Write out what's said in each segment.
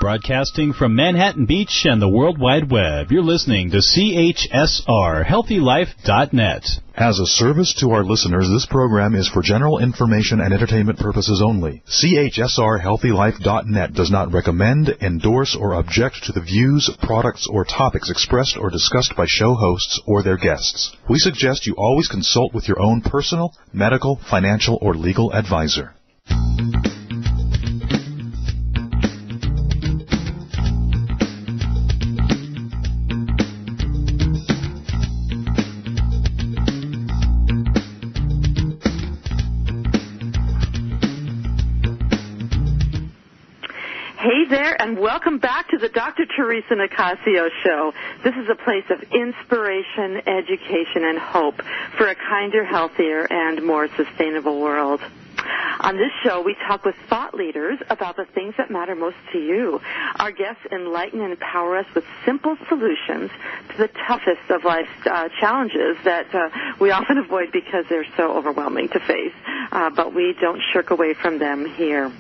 Broadcasting from Manhattan Beach and the World Wide Web, you're listening to CHSR, HealthyLife.net. As a service to our listeners, this program is for general information and entertainment purposes only. CHSR, HealthyLife.net does not recommend, endorse, or object to the views, products, or topics expressed or discussed by show hosts or their guests. We suggest you always consult with your own personal, medical, financial, or legal advisor. Hey there, and welcome back to the Dr. Theresa Nicassio Show. This is a place of inspiration, education, and hope for a kinder, healthier, and more sustainable world. On this show, we talk with thought leaders about the things that matter most to you. Our guests enlighten and empower us with simple solutions to the toughest of life's challenges that we often avoid because they're so overwhelming to face, but we don't shirk away from them here.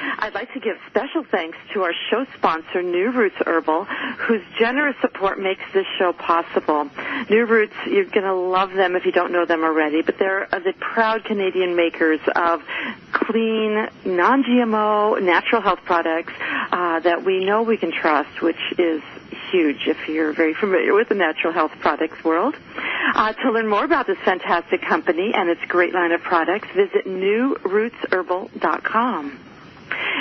I'd like to give special thanks to our show sponsor, New Roots Herbal, whose generous support makes this show possible. New Roots, you're going to love them if you don't know them already, but they're the proud Canadian makers of clean, non-GMO, natural health products that we know we can trust, which is huge if you're very familiar with the natural health products world. To learn more about this fantastic company and its great line of products, visit newrootsherbal.com.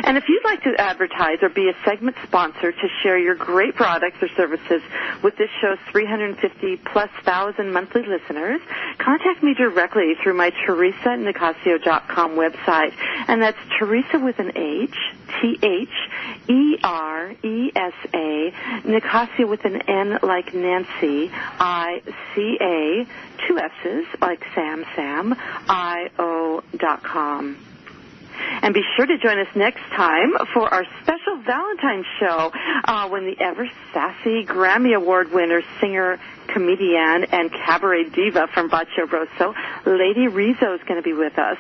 And if you'd like to advertise or be a segment sponsor to share your great products or services with this show's 350,000+ monthly listeners, contact me directly through my TheresaNicassio.com website. And that's Theresa with an H, T-H-E-R-E-S-A, Nicassio with an N like Nancy, I-C-A, 2 S's like Sam, I-O.com. And be sure to join us next time for our special Valentine's show when the ever-sassy Grammy Award winner, singer, comedian, and cabaret diva from Bacio Rosso, Lady Rizzo, is going to be with us.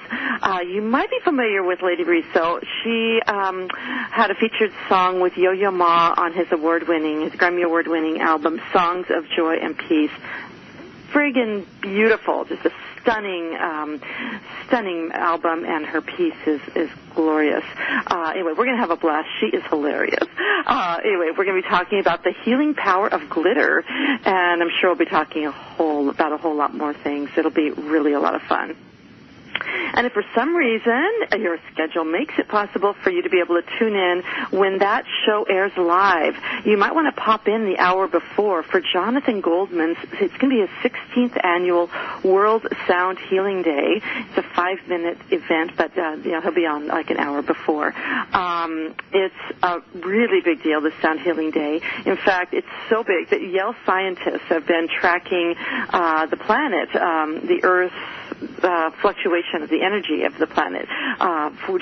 You might be familiar with Lady Rizzo. She had a featured song with Yo-Yo Ma on his Grammy Award-winning album, Songs of Joy and Peace. Friggin' beautiful, just a stunning album, and her piece is glorious. Anyway, we're going to have a blast. She is hilarious. Anyway, we're going to be talking about the healing power of glitter, and I'm sure we'll be talking about a whole lot more things. It'll be really a lot of fun. And if for some reason your schedule makes it possible for you to be able to tune in when that show airs live, you might want to pop in the hour before for Jonathan Goldman's. It's going to be his 16th annual World Sound Healing Day. It's a 5-minute event, but he'll be on like an hour before. It's a really big deal, this Sound Healing Day. In fact, it's so big that Yale scientists have been tracking the planet, the Earth's fluctuation of the energy of the planet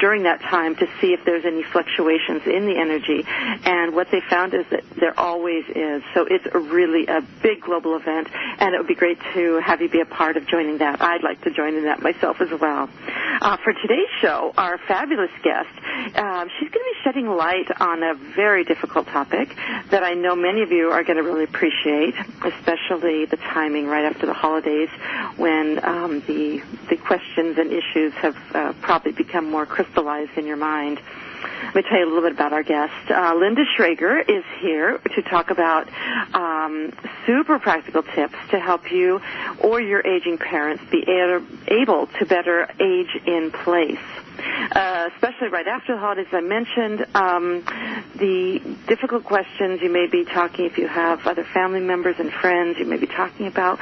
during that time to see if there's any fluctuations in the energy. And what they found is that there always is. So it's really a big global event, and it would be great to have you be a part of joining that. I'd like to join in that myself as well. For today's show, our fabulous guest, she's going to be shedding light on a very difficult topic that I know many of you are going to really appreciate, especially the timing right after the holidays when the questions and issues have probably become more crystallized in your mind. Let me tell you a little bit about our guest. Lynda Shrager is here to talk about super practical tips to help you or your aging parents be able to better age in place. Especially right after the holidays, I mentioned the difficult questions you may be talking, if you have other family members and friends, you may be talking about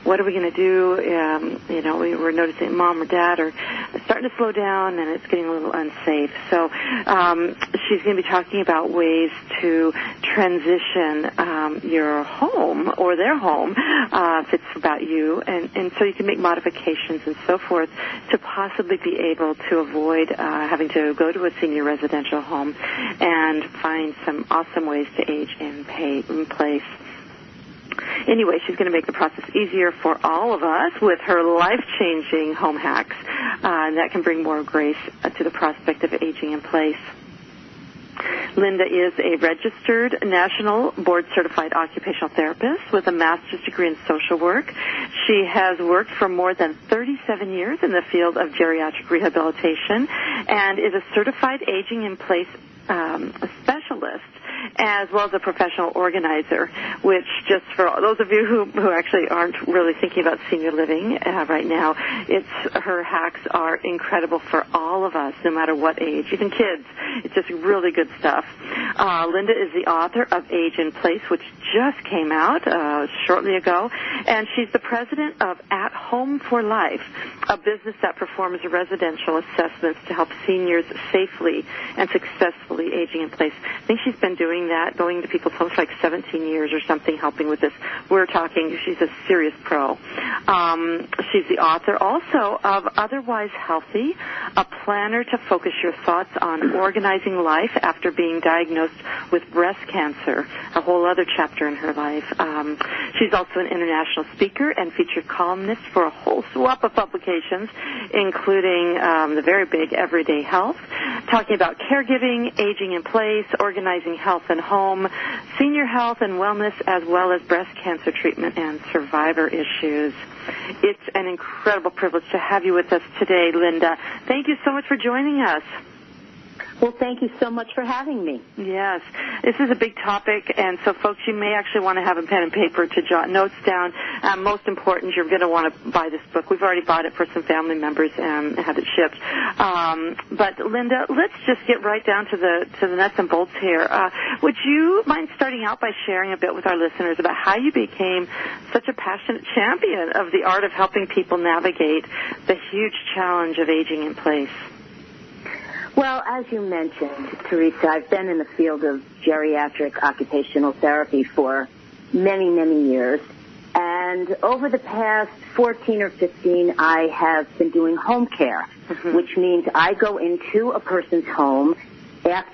what are we going to do. We're noticing mom or dad are starting to slow down and it's getting a little unsafe. So she's going to be talking about ways to transition your home or their home if it's about you, and so you can make modifications and so forth to possibly be able to avoid having to go to a senior residential home and find some awesome ways to age in place. Anyway, she's going to make the process easier for all of us with her life-changing home hacks, and that can bring more grace to the prospect of aging in place. Lynda is a registered national board-certified occupational therapist with a master's degree in social work. She has worked for more than 37 years in the field of geriatric rehabilitation and is a certified aging-in-place specialist, as well as a professional organizer, which just for those of you who actually aren't really thinking about senior living right now, her hacks are incredible for all of us, no matter what age, even kids. It's just really good stuff. Lynda is the author of Age in Place, which just came out shortly ago, and she's the president of At Home for Life, a business that performs residential assessments to help seniors safely and successfully aging in place. I think she's been doing that, going to people's homes for like 17 years or something, helping with this. We're talking, she's a serious pro. She's the author also of Otherwise Healthy, a planner to focus your thoughts on organizing life after being diagnosed with breast cancer, a whole other chapter in her life. She's also an international speaker and featured columnist for a whole swap of publications, including the very big Everyday Health, talking about caregiving, aging in place, organizing health and home, senior health and wellness, as well as breast cancer treatment and survivor issues. It's an incredible privilege to have you with us today, Lynda. Thank you so much for joining us. Well, thank you so much for having me. Yes. This is a big topic, and so, folks, you may actually want to have a pen and paper to jot notes down. Most important, you're going to want to buy this book. We've already bought it for some family members and had it shipped. But, Lynda, let's just get right down to the nuts and bolts here. Would you mind starting out by sharing a bit with our listeners about how you became such a passionate champion of the art of helping people navigate the huge challenge of aging in place? Well, as you mentioned, Theresa, I've been in the field of geriatric occupational therapy for many, many years. And over the past 14 or 15, I have been doing home care, which means I go into a person's home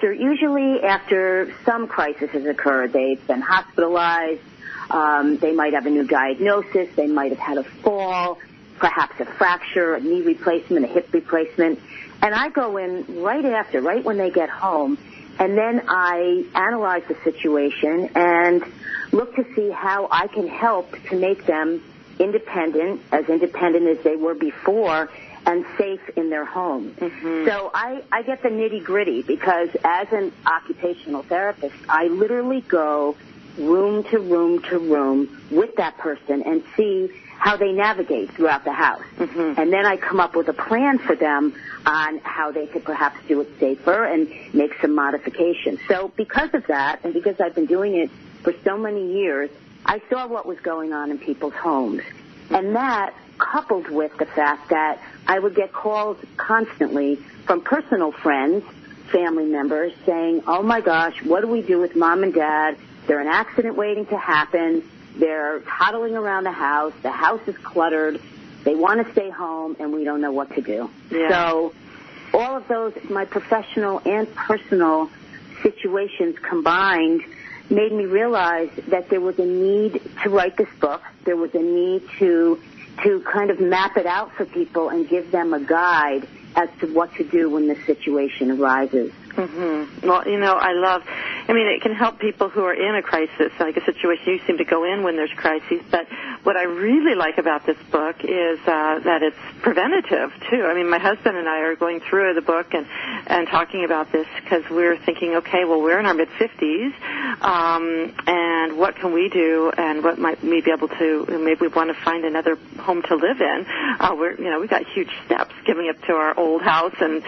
usually after some crisis has occurred. They've been hospitalized. They might have a new diagnosis. They might have had a fall, perhaps a fracture, a knee replacement, a hip replacement. And I go in right when they get home, and then I analyze the situation and look to see how I can help to make them independent as they were before, and safe in their home. So I get the nitty-gritty, because as an occupational therapist, I literally go room to room to room with that person and see how they navigate throughout the house. And then I come up with a plan for them on how they could perhaps do it safer and make some modifications. So because of that, and because I've been doing it for so many years, I saw what was going on in people's homes. And that, coupled with the fact that I would get calls constantly from personal friends, family members, saying, oh my gosh, what do we do with mom and dad? They're an accident waiting to happen. They're toddling around the house is cluttered, they want to stay home, and we don't know what to do. Yeah. So all of those, my professional and personal situations combined, made me realize that there was a need to write this book. There was a need to kind of map it out for people and give them a guide as to what to do when the situation arises. Well, it can help people who are in a crisis, like a situation. You seem to go in when there's crises, but what I really like about this book is that it's preventative, too. I mean, my husband and I are going through the book and talking about this because we're thinking, okay, well, we're in our mid-50s, and what can we do, and what might we be able to, maybe we want to find another home to live in. We've got huge steps giving up to our old house, and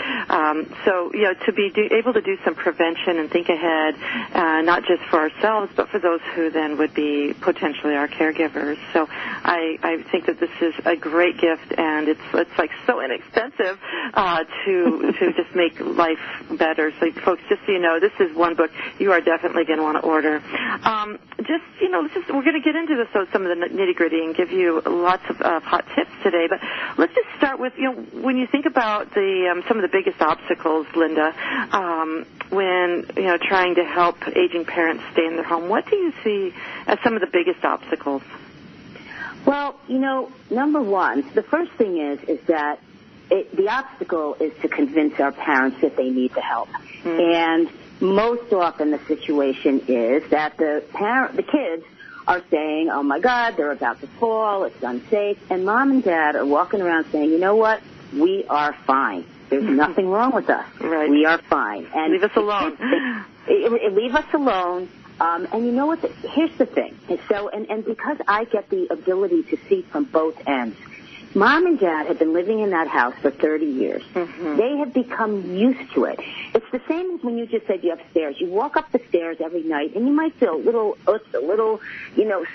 to be able to do some prevention and think ahead, not just for ourselves, but for those who then would be potentially our caregivers. So I think that this is a great gift, and it's like so inexpensive to just make life better. So, folks, just so you know, this is one book you are definitely going to want to order. We're going to get into some of the nitty-gritty and give you lots of hot tips today, but let's just start with, when you think about some of the biggest obstacles, Lynda, when trying to help aging parents stay in their home, what do you see as some of the biggest obstacles? Well, number one, the first thing is that the obstacle is to convince our parents that they need the help. And most often the situation is that the kids are saying, oh, my God, they're about to fall, it's unsafe, and mom and dad are walking around saying, you know what, we are fine. There's nothing wrong with us. Right. We are fine. And leave us alone. Leave us alone. And you know what? Here's the thing. So, and because I get the ability to see from both ends, Mom and Dad have been living in that house for 30 years. Mm-hmm. They have become used to it. It's the same as when you just said you have stairs. You walk up the stairs every night, and you might feel a little,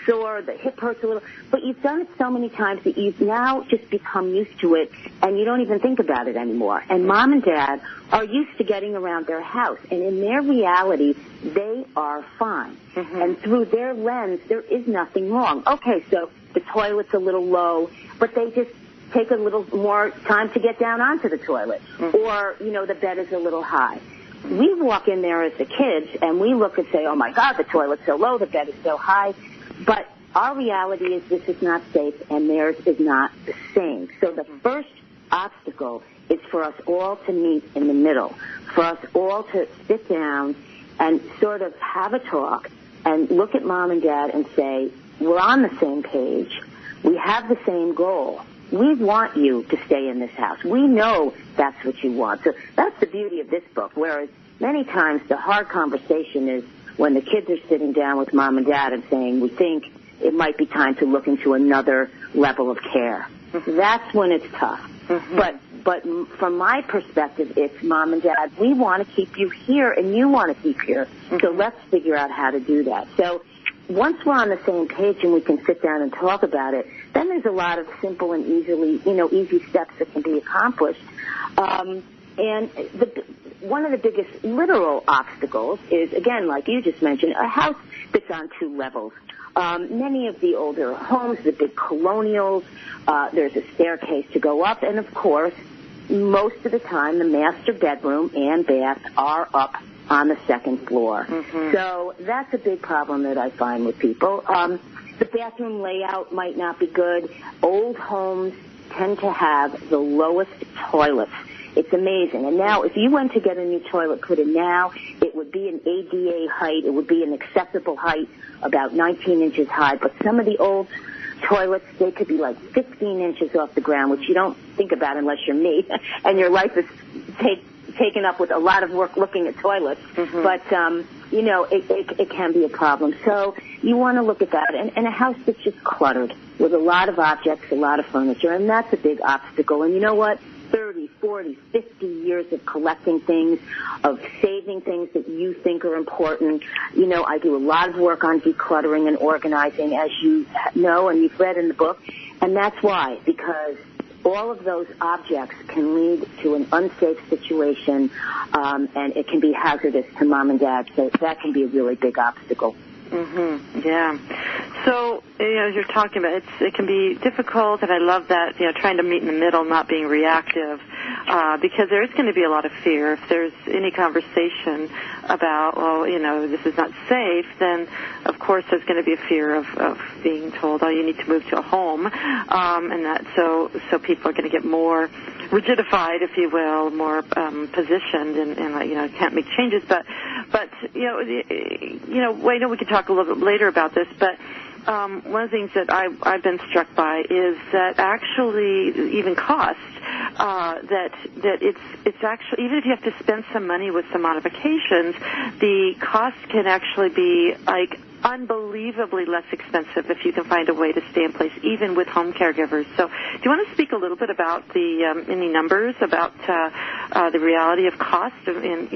sore, the hip hurts a little, but you've done it so many times that you've now just become used to it, and you don't even think about it anymore. And Mom and Dad are used to getting around their house, and in their reality, they are fine. Mm-hmm. And through their lens, there is nothing wrong. Okay, so the toilet's a little low, but they just take a little more time to get down onto the toilet. Mm-hmm. Or, the bed is a little high. We walk in there as the kids, and we look and say, oh, my God, the toilet's so low, the bed is so high. But our reality is this is not safe, and theirs is not the same. So the first obstacle is for us all to meet in the middle, for us all to sit down and sort of have a talk and look at Mom and Dad and say, we're on the same page. We have the same goal. We want you to stay in this house. We know that's what you want. So that's the beauty of this book, whereas many times the hard conversation is when the kids are sitting down with Mom and Dad and saying, we think it might be time to look into another level of care. Mm-hmm. That's when it's tough. Mm-hmm. But from my perspective, it's Mom and Dad, we want to keep you here and you want to keep here. Mm-hmm. So let's figure out how to do that. So once we're on the same page and we can sit down and talk about it, then there's a lot of simple and easy steps that can be accomplished. And one of the biggest literal obstacles is, again, like you just mentioned, a house that's on two levels. Many of the older homes, the big colonials, there's a staircase to go up, and of course, most of the time, the master bedroom and bath are up on the second floor. Mm-hmm. So that's a big problem that I find with people. The bathroom layout might not be good. Old homes tend to have the lowest toilets. It's amazing. And now, if you went to get a new toilet put in now, it would be an ADA height. It would be an acceptable height, about 19 inches high. But some of the old toilets, they could be like 15 inches off the ground, which you don't think about unless you're me, and your life is taken up with a lot of work looking at toilets. Mm-hmm. But, it can be a problem. So you want to look at that. And a house that's just cluttered with a lot of objects, a lot of furniture, and that's a big obstacle. And you know what? 30, 40, 50 years of collecting things, of saving things that you think are important. I do a lot of work on decluttering and organizing, as you know and you've read in the book. And that's why, because all of those objects can lead to an unsafe situation, and it can be hazardous to Mom and Dad. So that can be a really big obstacle. Mm-hmm. Yeah. So, as you're talking about, it can be difficult, and I love that, trying to meet in the middle, not being reactive, because there is going to be a lot of fear. If there's any conversation about, this is not safe, then, of course, there's going to be a fear of being told, you need to move to a home, and that so people are going to get more rigidified, if you will, more positioned, and can't make changes. But I know we can talk a little bit later about this, but one of the things that I've been struck by is that actually even cost, that it's actually, even if you have to spend some money with some modifications, the cost can actually be like unbelievably less expensive if you can find a way to stay in place, even with home caregivers. So do you want to speak a little bit about any numbers about the reality of cost in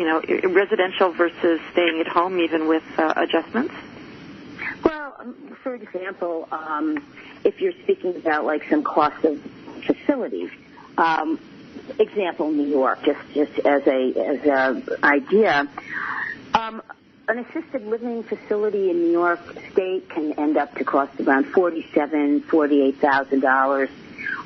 residential versus staying at home, even with adjustments? Well, for example, if you're speaking about like some cost of facilities, example New York, just as a idea. An assisted living facility in New York State can end up to cost around $48,000,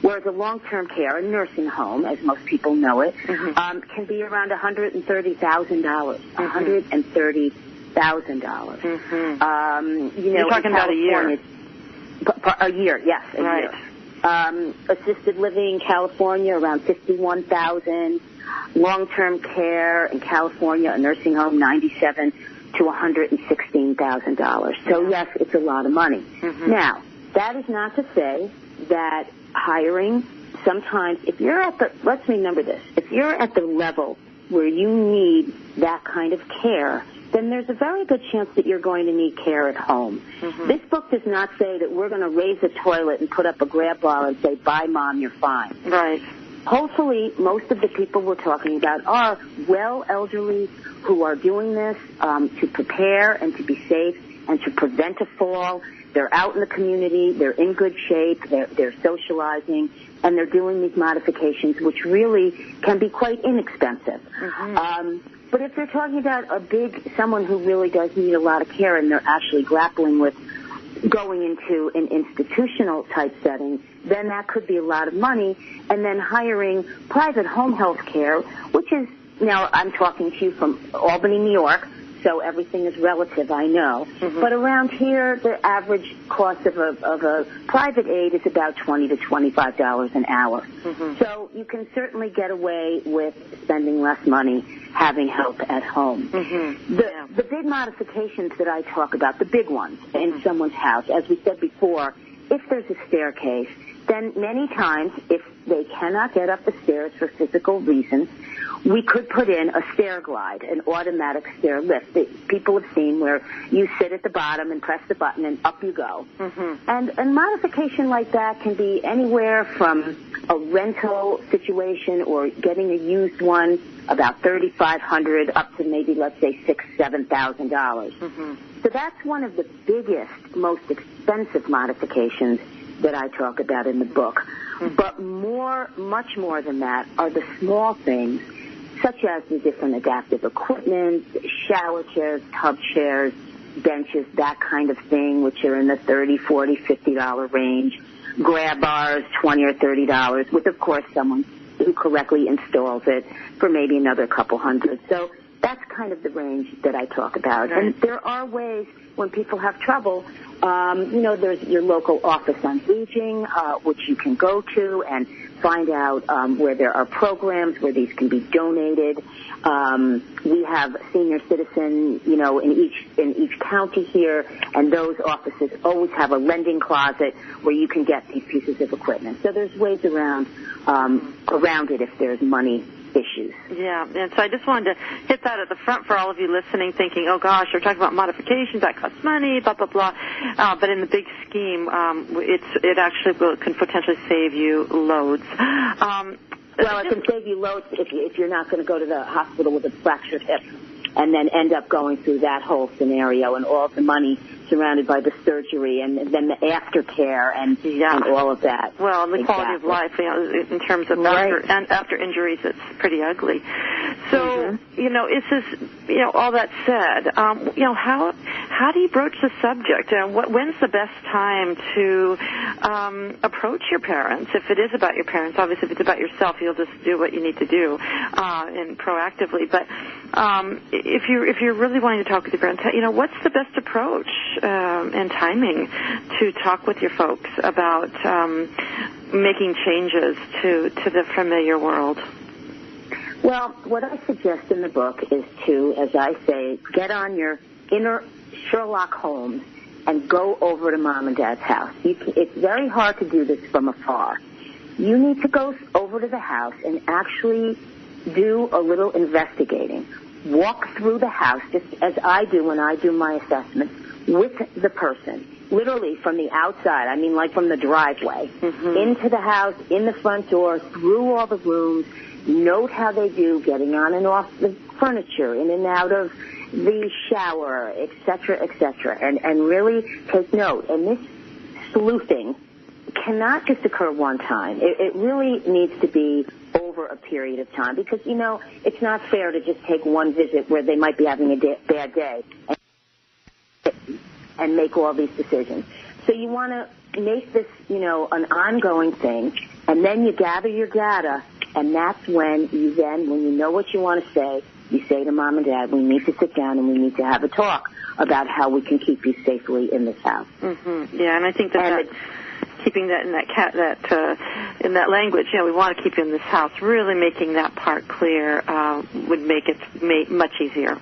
whereas a long-term care, a nursing home, as most people know it, mm-hmm. Can be around $130,000. Mm-hmm. $130,000. Mm-hmm. You're talking about a year. A year, yes, a right. year. Assisted living in California around $51,000. long-term care in California, a nursing home, $97,000 to $116,000. So yes, it's a lot of money. Now, that is not to say that hiring, sometimes, let's remember this, if you're at the level where you need that kind of care, then there's a very good chance that you're going to need care at home. This book does not say that we're going to raise a toilet and put up a grab bar and say, bye, Mom, you're fine. Right. Hopefully, most of the people we're talking about are well elderly who are doing this to prepare and to be safe and to prevent a fall. They're out in the community. They're in good shape. They're socializing. And they're doing these modifications, which really can be quite inexpensive. But if they're talking about someone who really does need a lot of care and they're actually grappling with going into an institutional type setting, then that could be a lot of money. And then hiring private home health care, which is, now I'm talking to you from Albany, New York, so everything is relative, I know. But around here, the average cost of a private aid is about $20 to $25 an hour. So you can certainly get away with spending less money having help at home. The big modifications that I talk about, the big ones in someone's house, as we said before, if there's a staircase, then many times, if they cannot get up the stairs for physical reasons, we could put in a stair glide, an automatic stair lift that people have seen where you sit at the bottom and press the button and up you go. And a modification like that can be anywhere from a rental situation or getting a used one, about $3,500 up to maybe, let's say, $6,000, $7,000. So that's one of the biggest, most expensive modifications that I talk about in the book. But much more than that are the small things, such as the different adaptive equipment, shower chairs, tub chairs, benches, that kind of thing, which are in the $30, $40, $50 range, grab bars, $20 or $30, with, of course, someone who correctly installs it for maybe another couple hundred. So that's kind of the range that I talk about. And there are ways when people have trouble, there's your local office on aging, which you can go to and find out where there are programs where these can be donated. We have senior citizen, in each county here, and those offices always have a lending closet where you can get these pieces of equipment. So there's ways around it if there's money issues. Yeah, and so I just wanted to hit that at the front for all of you listening, thinking, oh gosh, they're talking about modifications, that costs money, blah, blah, blah. But in the big scheme, it actually can potentially save you loads. Well, it can save you loads if you're not going to go to the hospital with a fractured hip and then end up going through that whole scenario and all of the money surrounded by the surgery and then the aftercare and all of that. Well, and the quality of life, in terms of after injuries, it's pretty ugly. So, it's this, all that said, how do you broach the subject? When's the best time to approach your parents? If it is about your parents, obviously if it's about yourself, you'll just do what you need to do and proactively. But if you're really wanting to talk with your parents, what's the best approach and timing to talk with your folks about making changes to the familiar world? Well, what I suggest in the book is to, as I say, get on your inner Sherlock Holmes and go over to Mom and Dad's house. It's very hard to do this from afar. You need to go over to the house and actually do a little investigating. Walk through the house, just as I do when I do my assessments, with the person, literally from the outside, like from the driveway, into the house, in the front door, through all the rooms, note how they do getting on and off the furniture, in and out of the shower, et cetera, and really take note. And this sleuthing cannot just occur one time. It really needs to be over a period of time because, it's not fair to just take one visit where they might be having a bad day and make all these decisions. So you want to make this, an ongoing thing, and then you gather your data, and that's when you know what you want to say, you say to Mom and Dad, we need to sit down and we need to have a talk about how we can keep you safely in this house. Yeah, and I think that keeping that in that language. We want to keep you in this house. Really making that part clear would make it much easier.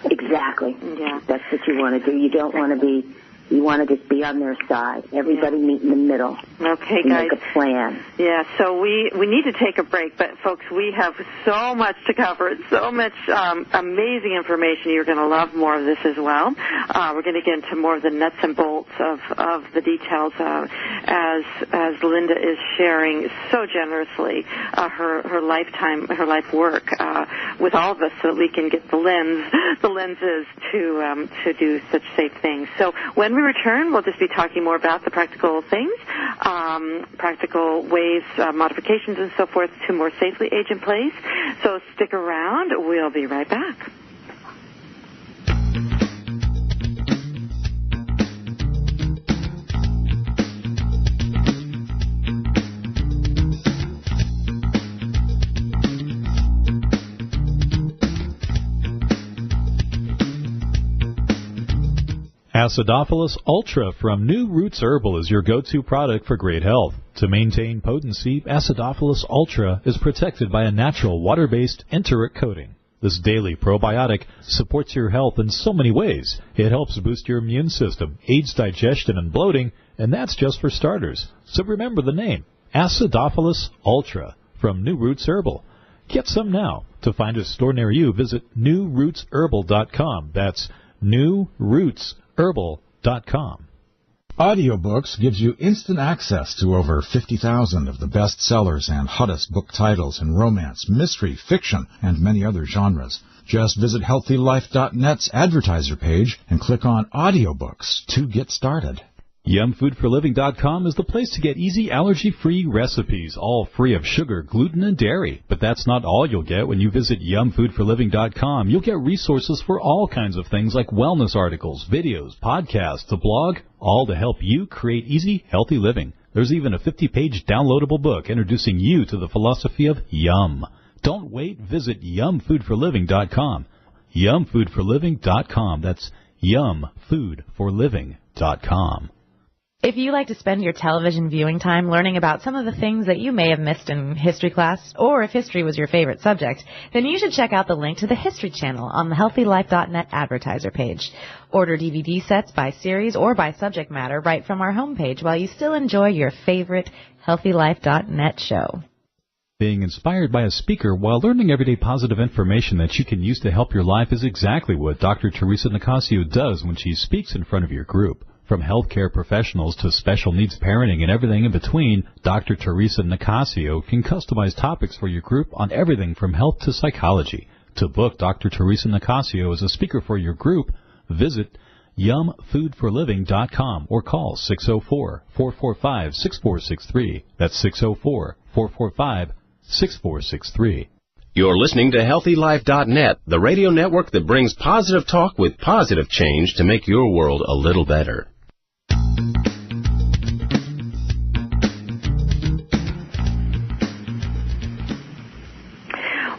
Exactly. Yeah. That's what you want to do. You don't want to be. You want to just be on their side. Everybody meet in the middle. Okay, guys. Make a plan. Yeah, so we need to take a break, but folks, we have so much to cover. So much amazing information. You're going to love more of this as well. We're going to get into more of the nuts and bolts of the details as Lynda is sharing so generously her life work with all of us, so that we can get the lenses to do such safe things. So when we return, we'll just be talking more about the practical things, practical ways, modifications and so forth to more safely age in place. So stick around. We'll be right back. Acidophilus Ultra from New Roots Herbal is your go-to product for great health. To maintain potency, Acidophilus Ultra is protected by a natural water-based enteric coating. This daily probiotic supports your health in so many ways. It helps boost your immune system, aids digestion and bloating, and that's just for starters. So remember the name, Acidophilus Ultra from New Roots Herbal. Get some now. To find a store near you, visit newrootsherbal.com. That's newrootsherbal.com. Audiobooks gives you instant access to over 50,000 of the best sellers and hottest book titles in romance, mystery, fiction, and many other genres. Just visit HealthyLife.net's advertiser page and click on Audiobooks to get started. YumFoodForLiving.com is the place to get easy allergy-free recipes, all free of sugar, gluten, and dairy. But that's not all you'll get when you visit YumFoodForLiving.com. You'll get resources for all kinds of things like wellness articles, videos, podcasts, a blog, all to help you create easy, healthy living. There's even a 50-page downloadable book introducing you to the philosophy of Yum. Don't wait. Visit YumFoodForLiving.com. YumFoodForLiving.com. That's YumFoodForLiving.com. If you like to spend your television viewing time learning about some of the things that you may have missed in history class, or if history was your favorite subject, then you should check out the link to the History Channel on the HealthyLife.net advertiser page. Order DVD sets by series or by subject matter right from our homepage while you still enjoy your favorite HealthyLife.net show. Being inspired by a speaker while learning everyday positive information that you can use to help your life is exactly what Dr. Theresa Nicassio does when she speaks in front of your group. From healthcare professionals to special needs parenting and everything in between, Dr. Theresa Nicassio can customize topics for your group on everything from health to psychology. To book Dr. Theresa Nicassio as a speaker for your group, visit YumFoodForLiving.com or call 604-445-6463. That's 604-445-6463. You're listening to HealthyLife.net, the radio network that brings positive talk with positive change to make your world a little better.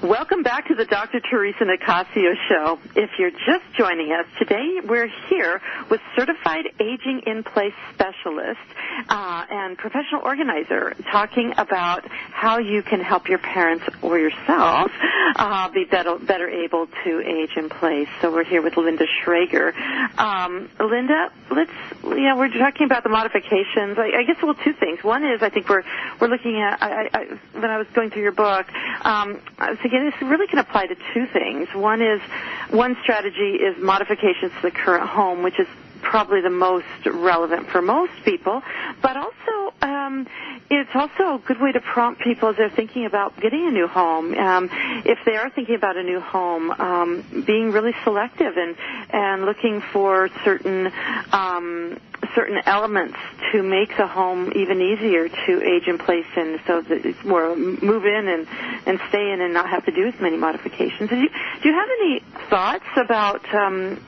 Welcome back to the Dr. Theresa Nicassio Show. If you're just joining us, today we're here with certified aging in place specialist and professional organizer talking about how you can help your parents or yourself be better able to age in place. So we're here with Lynda Shrager. Lynda, we're talking about the modifications. I guess, well, two things. One is I think we're looking at, when I was going through your book, I was thinking this really can apply to two things. One strategy is modifications to the current home, which is probably the most relevant for most people, but also it's also a good way to prompt people as they're thinking about getting a new home. If they are thinking about a new home, being really selective and looking for certain elements to make the home even easier to age in place in, so that it's more move in and stay in and not have to do as many modifications. Do you have any thoughts about a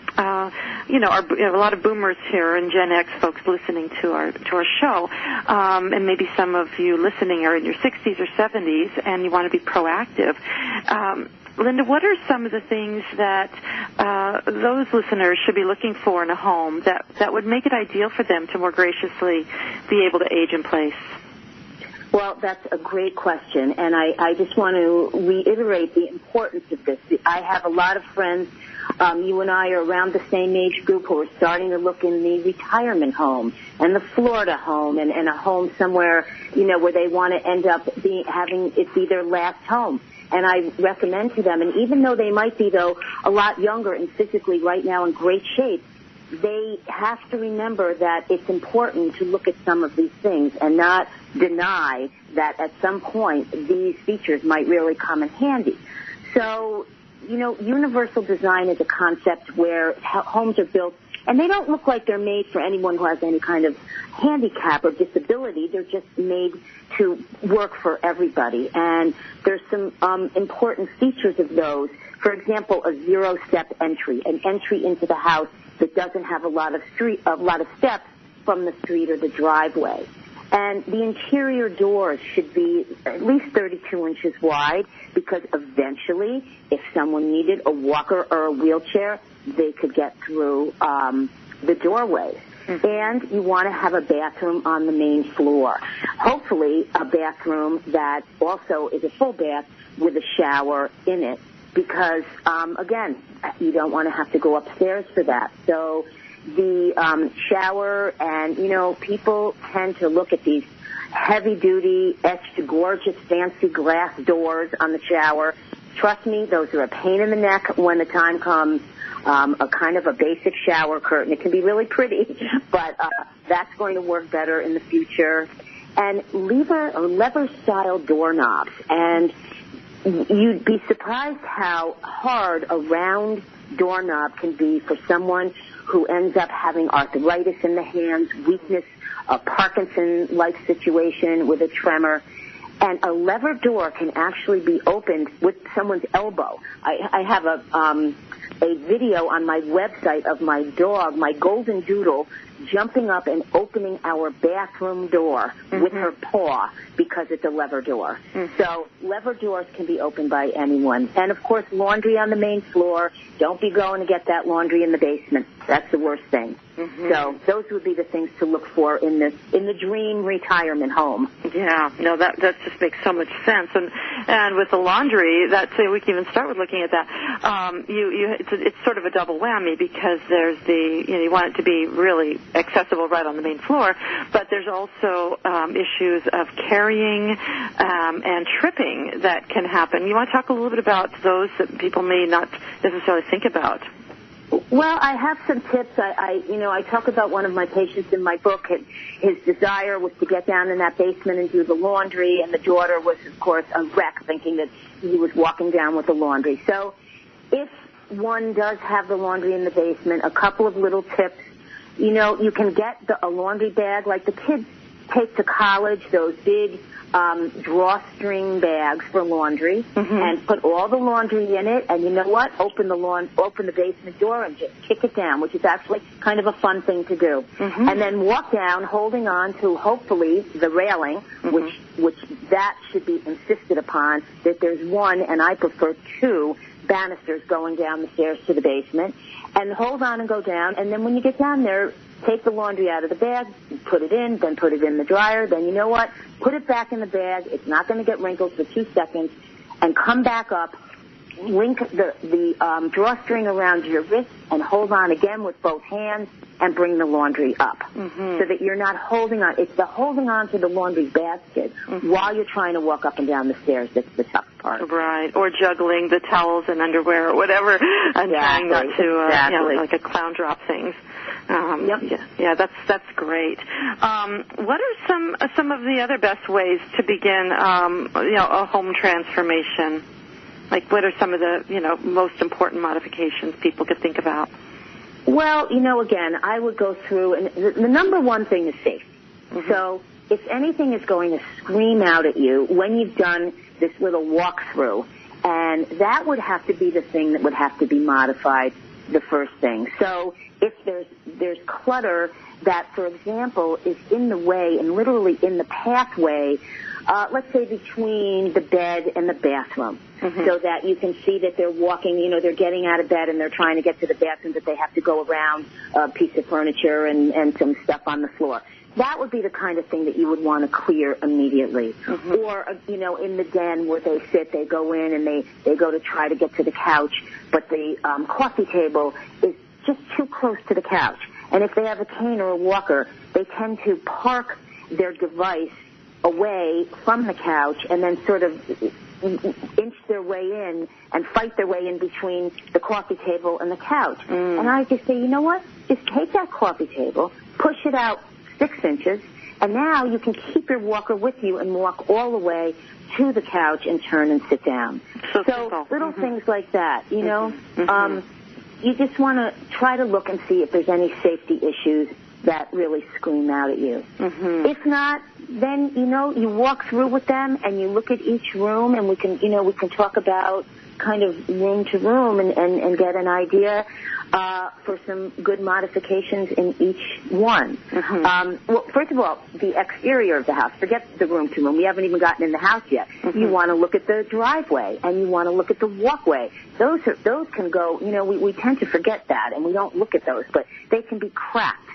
lot of boomers here and Gen X folks listening to our show, and maybe some of you listening are in your 60s or 70s and you want to be proactive. Lynda, what are some of the things that those listeners should be looking for in a home that would make it ideal for them to more graciously be able to age in place? Well, that's a great question, and I just want to reiterate the importance of this. I have a lot of friends, you and I are around the same age group, who are starting to look in the retirement home and the Florida home and a home somewhere, where they want to end up having it be their last home. And I recommend to them, and even though they might be, though, a lot younger and physically right now in great shape, they have to remember that it's important to look at some of these things and not deny that at some point these features might really come in handy. So, universal design is a concept where homes are built, and they don't look like they're made for anyone who has any kind of handicap or disability. They're just made to work for everybody. And there's some important features of those. For example, a zero-step entry, an entry into the house that doesn't have a lot of steps from the street or the driveway. And the interior doors should be at least 32 inches wide, because eventually, if someone needed a walker or a wheelchair, they could get through the doorways. Mm-hmm. And you want to have a bathroom on the main floor. Hopefully, a bathroom that also is a full bath with a shower in it, because, again, you don't want to have to go upstairs for that. So the shower, and, people tend to look at these heavy-duty, etched, gorgeous, fancy glass doors on the shower. Trust me, those are a pain in the neck when the time comes. A kind of a basic shower curtain. It can be really pretty, but that's going to work better in the future. And lever-style doorknobs. And you'd be surprised how hard a round doorknob can be for someone who ends up having arthritis in the hands, weakness, a Parkinson-like situation with a tremor. And a lever door can actually be opened with someone's elbow. I have a video on my website of my dog, my golden doodle, jumping up and opening our bathroom door with her paw, because it's a lever door. So lever doors can be opened by anyone. And, of course, laundry on the main floor. Don't be going to get that laundry in the basement. That's the worst thing. So those would be the things to look for in the dream retirement home. Yeah, no, that just makes so much sense. And with the laundry, we can even start with looking at that. It's sort of a double whammy, because there's you want it to be really accessible right on the main floor, but there's also issues of carrying and tripping that can happen. You want to talk a little bit about those that people may not necessarily think about? Well, I have some tips. I talk about one of my patients in my book. His desire was to get down in that basement and do the laundry, and the daughter was, of course, a wreck, thinking that he was walking down with the laundry. So if one does have the laundry in the basement, a couple of little tips. You can get a laundry bag like the kids take to college, those big drawstring bags for laundry, and put all the laundry in it, and you know what? Open the basement door and just kick it down, which is actually kind of a fun thing to do. And then walk down, holding on to, hopefully, the railing, which that should be insisted upon, that there's one, and I prefer two, banisters going down the stairs to the basement, and hold on and go down. And then when you get down there, take the laundry out of the bag, put it in, then put it in the dryer. Then you know what? Put it back in the bag. It's not going to get wrinkled for 2 seconds. And come back up, link the drawstring around your wrist, and hold on again with both hands, and bring the laundry up, so that you're not holding on. It's the holding on to the laundry basket while you're trying to walk up and down the stairs that's the tough part. Right, or juggling the towels and underwear or whatever, and trying not to, like a clown drop things. Yeah, that's great. What are some of the other best ways to begin, a home transformation? Like, what are some of the, most important modifications people could think about? Well, again, I would go through, and the number one thing is safety. So if anything is going to scream out at you when you've done this little walkthrough, and that would have to be the thing that would have to be modified, the first thing. So if there's clutter that, for example, is in the way and literally in the pathway let's say between the bed and the bathroom, so that you can see that they're walking, they're getting out of bed and they're trying to get to the bathroom, that they have to go around a piece of furniture and some stuff on the floor. That would be the kind of thing that you would want to clear immediately. Or, in the den where they sit, they go in and they go to try to get to the couch, but the coffee table is just too close to the couch. And if they have a cane or a walker, they tend to park their device away from the couch and then sort of inch their way in and fight their way in between the coffee table and the couch. And I just say, you know what? Just take that coffee table, push it out 6 inches, and now you can keep your walker with you and walk all the way to the couch and turn and sit down. So little things like that, you just want to try to look and see if there's any safety issues that really scream out at you. If not, then, you walk through with them and you look at each room, and we can talk about kind of room to room and get an idea for some good modifications in each one. Well, first of all, the exterior of the house. Forget the room to room. We haven't even gotten in the house yet. You want to look at the driveway, and you want to look at the walkway. Those can go, we tend to forget that, and we don't look at those, but they can be cracked.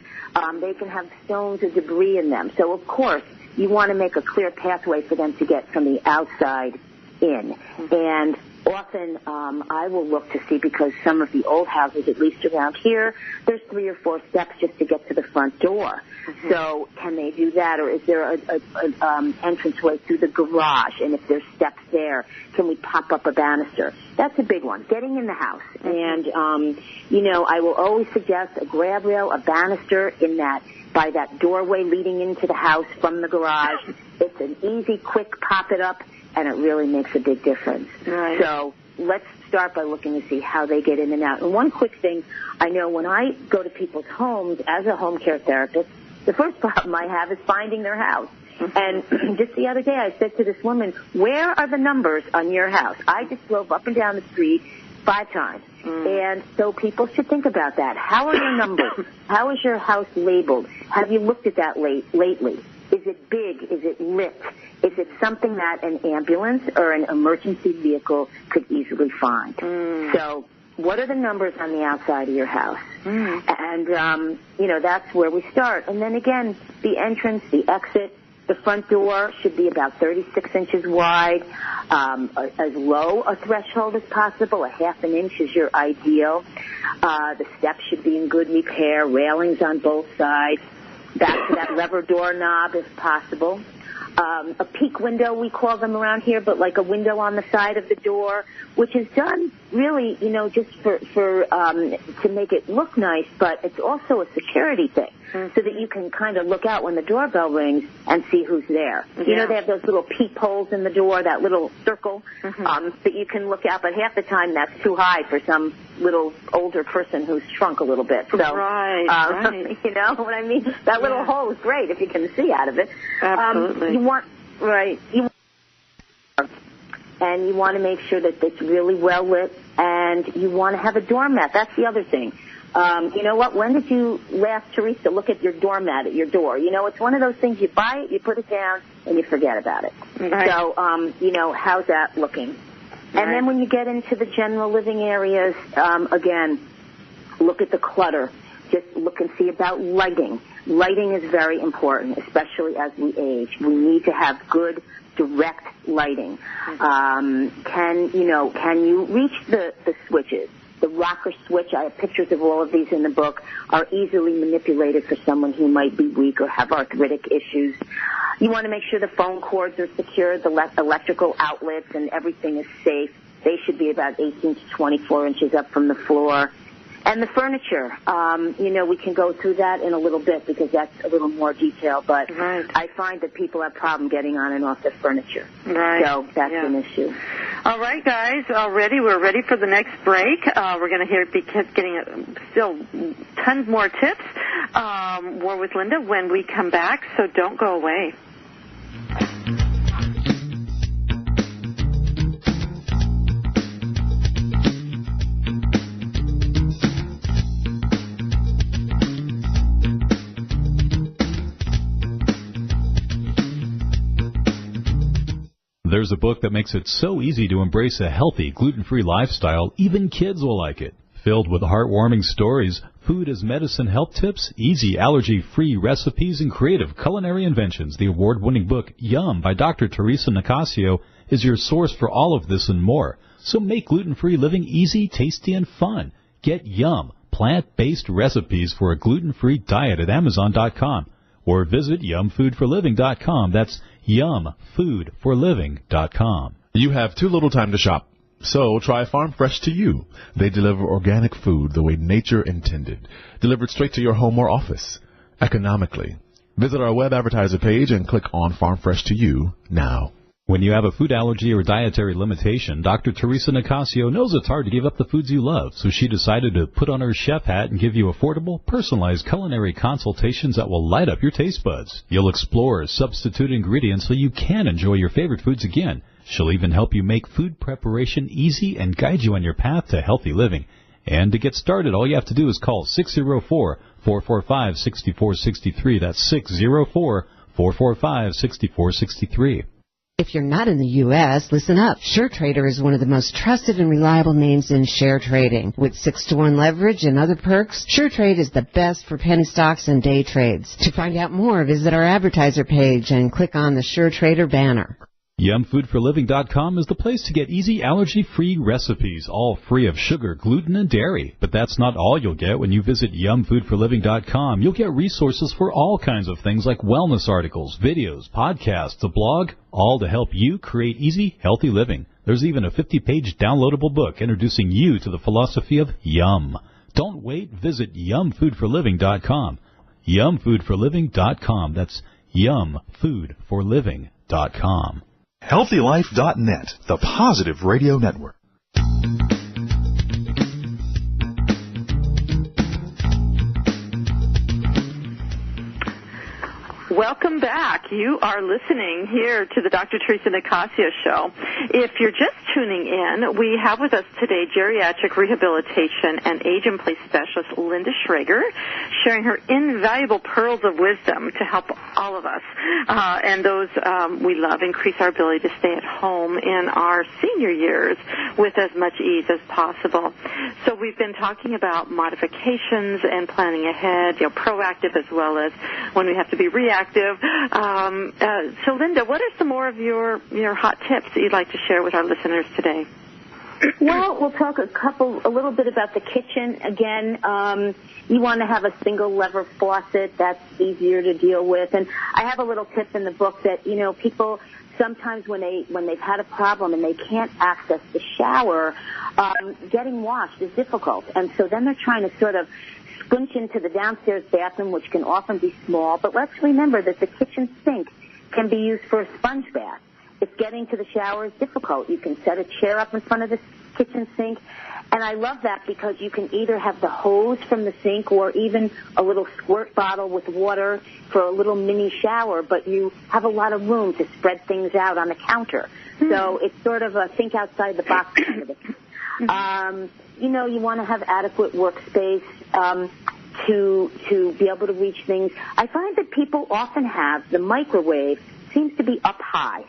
They can have stones or debris in them. So, of course, you want to make a clear pathway for them to get from the outside in. And often I will look to see, because some of the old houses, at least around here, there's 3 or 4 steps just to get to the front door. So can they do that, or is there an entranceway through the garage? And if there's steps there, can we pop up a banister? That's a big one, getting in the house. And, I will always suggest a grab rail, a banister by that doorway leading into the house from the garage. It's an easy, quick pop it up, and it really makes a big difference. Right. So let's start by looking to see how they get in and out. And one quick thing, I know when I go to people's homes as a home care therapist, the first problem I have is finding their house. And just the other day I said to this woman, where are the numbers on your house? I just drove up and down the street 5 times. And so people should think about that. How are your numbers? How is your house labeled? Have you looked at that lately? Is it big? Is it lit? Is it something that an ambulance or an emergency vehicle could easily find? So what are the numbers on the outside of your house? And, that's where we start. And then again, the entrance, the exit, the front door should be about 36 inches wide, as low a threshold as possible. A half an inch is your ideal. The steps should be in good repair, railings on both sides. Back to that lever doorknob if possible. A peak window, we call them around here, but like a window on the side of the door, which is done really, just for to make it look nice, but it's also a security thing, so that you can kind of look out when the doorbell rings and see who's there. They have those little peepholes in the door, that little circle, that you can look out, but half the time that's too high for some little older person who's shrunk a little bit. So, right. You know what I mean? That little hole is great if you can see out of it. Absolutely. And you want to make sure that it's really well lit, and you want to have a doormat. That's the other thing. You know what? When did you last, Theresa, look at your doormat at your door? It's one of those things, you buy it, you put it down, and you forget about it. Right. So, how's that looking? Right. And then when you get into the general living areas, again, look at the clutter. Just look and see about lighting. Lighting is very important, especially as we age. We need to have good, direct lighting. Can you reach the switches? The rocker switch, I have pictures of all of these in the book, are easily manipulated for someone who might be weak or have arthritic issues. You want to make sure the phone cords are secure, the electrical outlets, and everything is safe. They should be about 18 to 24 inches up from the floor. And the furniture, we can go through that in a little bit because that's a little more detailed, but right. I find that people have problem getting on and off their furniture. Right. So that's an issue. All right, guys, we're ready for the next break. We're going to be getting still tons more tips, more with Lynda when we come back, so don't go away. There's a book that makes it so easy to embrace a healthy, gluten-free lifestyle, even kids will like it. Filled with heartwarming stories, food as medicine health tips, easy allergy-free recipes, and creative culinary inventions, the award-winning book Yum by Dr. Theresa Nicassio is your source for all of this and more. So make gluten-free living easy, tasty, and fun. Get Yum, plant-based recipes for a gluten-free diet at Amazon.com or visit yumfoodforliving.com. That's yumfoodforliving.com. You have too little time to shop, so try Farm Fresh to You. They deliver organic food the way nature intended, delivered straight to your home or office, economically. Visit our web advertiser page and click on Farm Fresh to You now. When you have a food allergy or dietary limitation, Dr. Theresa Nicassio knows it's hard to give up the foods you love, so she decided to put on her chef hat and give you affordable, personalized culinary consultations that will light up your taste buds. You'll explore substitute ingredients so you can enjoy your favorite foods again. She'll even help you make food preparation easy and guide you on your path to healthy living. And to get started, all you have to do is call 604-445-6463. That's 604-445-6463. If you're not in the U.S., listen up. SureTrader is one of the most trusted and reliable names in share trading. With 6-to-1 leverage and other perks, SureTrade is the best for penny stocks and day trades. To find out more, visit our advertiser page and click on the SureTrader banner. Yumfoodforliving.com is the place to get easy allergy-free recipes, all free of sugar, gluten, and dairy. But that's not all you'll get when you visit Yumfoodforliving.com. You'll get resources for all kinds of things like wellness articles, videos, podcasts, a blog, all to help you create easy, healthy living. There's even a 50-page downloadable book introducing you to the philosophy of Yum. Don't wait. Visit Yumfoodforliving.com. Yumfoodforliving.com. That's Yumfoodforliving.com. HealthyLife.net, the positive radio network. Welcome back. You are listening here to the Dr. Theresa Nicassio Show. If you're just tuning in, we have with us today geriatric rehabilitation and age-in-place specialist Lynda Shrager, sharing her invaluable pearls of wisdom to help all of us and those we love increase our ability to stay at home in our senior years with as much ease as possible. So we've been talking about modifications and planning ahead, proactive as well as when we have to be reactive. So, Lynda, what are some more of your hot tips that you'd like to share with our listeners today? Well, we'll talk a little bit about the kitchen. Again, you want to have a single lever faucet. That's easier to deal with. And I have a little tip in the book that, people sometimes when they've had a problem and they can't access the shower, getting washed is difficult. And so then they're trying to sort of scunch into the downstairs bathroom, which can often be small. But let's remember that the kitchen sink can be used for a sponge bath. If getting to the shower is difficult, you can set a chair up in front of the kitchen sink. And I love that because you can either have the hose from the sink or even a little squirt bottle with water for a little mini shower, but you have a lot of room to spread things out on the counter. So it's sort of a think outside the box kind of thing. You want to have adequate workspace to be able to reach things. I find that people often have the microwave seems to be up high.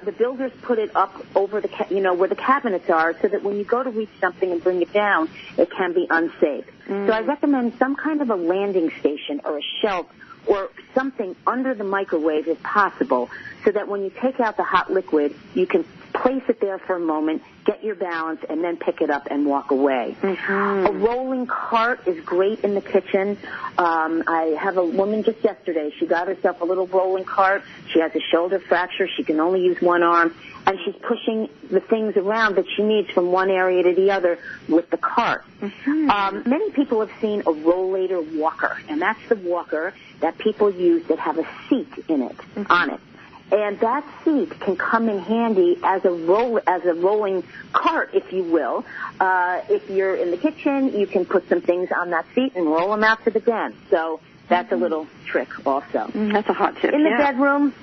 The builders put it up over the where the cabinets are, so that when you go to reach something and bring it down, it can be unsafe. So I recommend some kind of a landing station or a shelf or something under the microwave if possible, so that when you take out the hot liquid, you can place it there for a moment, get your balance, and then pick it up and walk away. A rolling cart is great in the kitchen. I have a woman just yesterday. She got herself a little rolling cart. She has a shoulder fracture. She can only use one arm, and she's pushing the things around that she needs from one area to the other with the cart. Many people have seen a rollator walker, and that's the walker that people use that have a seat in it, on it. And that seat can come in handy as a rolling cart, if you will. If you're in the kitchen, you can put some things on that seat and roll them out to the den. So that's a little trick also. That's a hot tip. In the bedroom,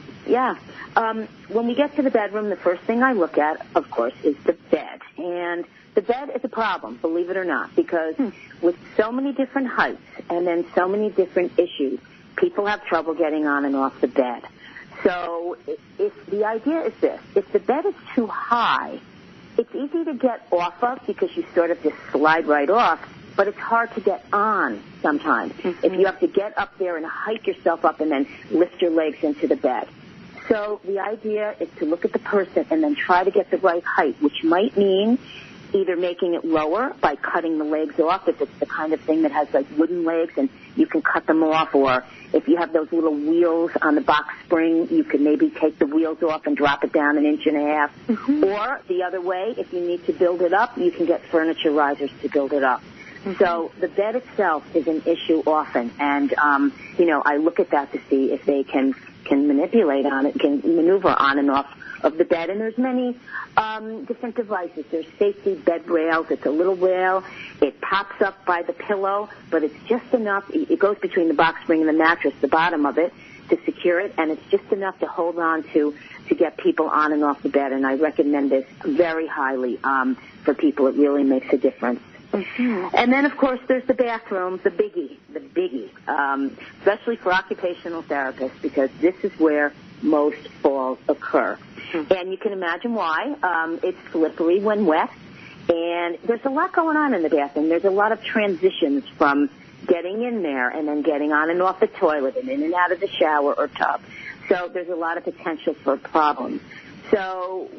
when we get to the bedroom, the first thing I look at, of course, is the bed. And the bed is a problem, believe it or not, because with so many different heights and then so many different issues, people have trouble getting on and off the bed. So if the idea is this, if the bed is too high, it's easy to get off of because you sort of just slide right off, but it's hard to get on sometimes. If you have to get up there and hike yourself up and then lift your legs into the bed. So the idea is to look at the person and then try to get the right height, which might mean either making it lower by cutting the legs off if it's the kind of thing that has like wooden legs and you can cut them off, or if you have those little wheels on the box spring, you can maybe take the wheels off and drop it down 1.5 inches. Or the other way, if you need to build it up, you can get furniture risers to build it up. So the bed itself is an issue often, and I look at that to see if they can manipulate on it, can maneuver on and off of the bed. And there's many different devices. There's safety bed rails. It's a little rail. It pops up by the pillow, but it's just enough. It goes between the box spring and the mattress, the bottom of it, to secure it, and it's just enough to hold on to get people on and off the bed. And I recommend this very highly for people. It really makes a difference. And then, of course, there's the bathroom, the biggie, especially for occupational therapists, because this is where most falls occur. And you can imagine why. It's slippery when wet, and there's a lot going on in the bathroom. There's a lot of transitions from getting in there and then getting on and off the toilet and in and out of the shower or tub. So there's a lot of potential for problems. So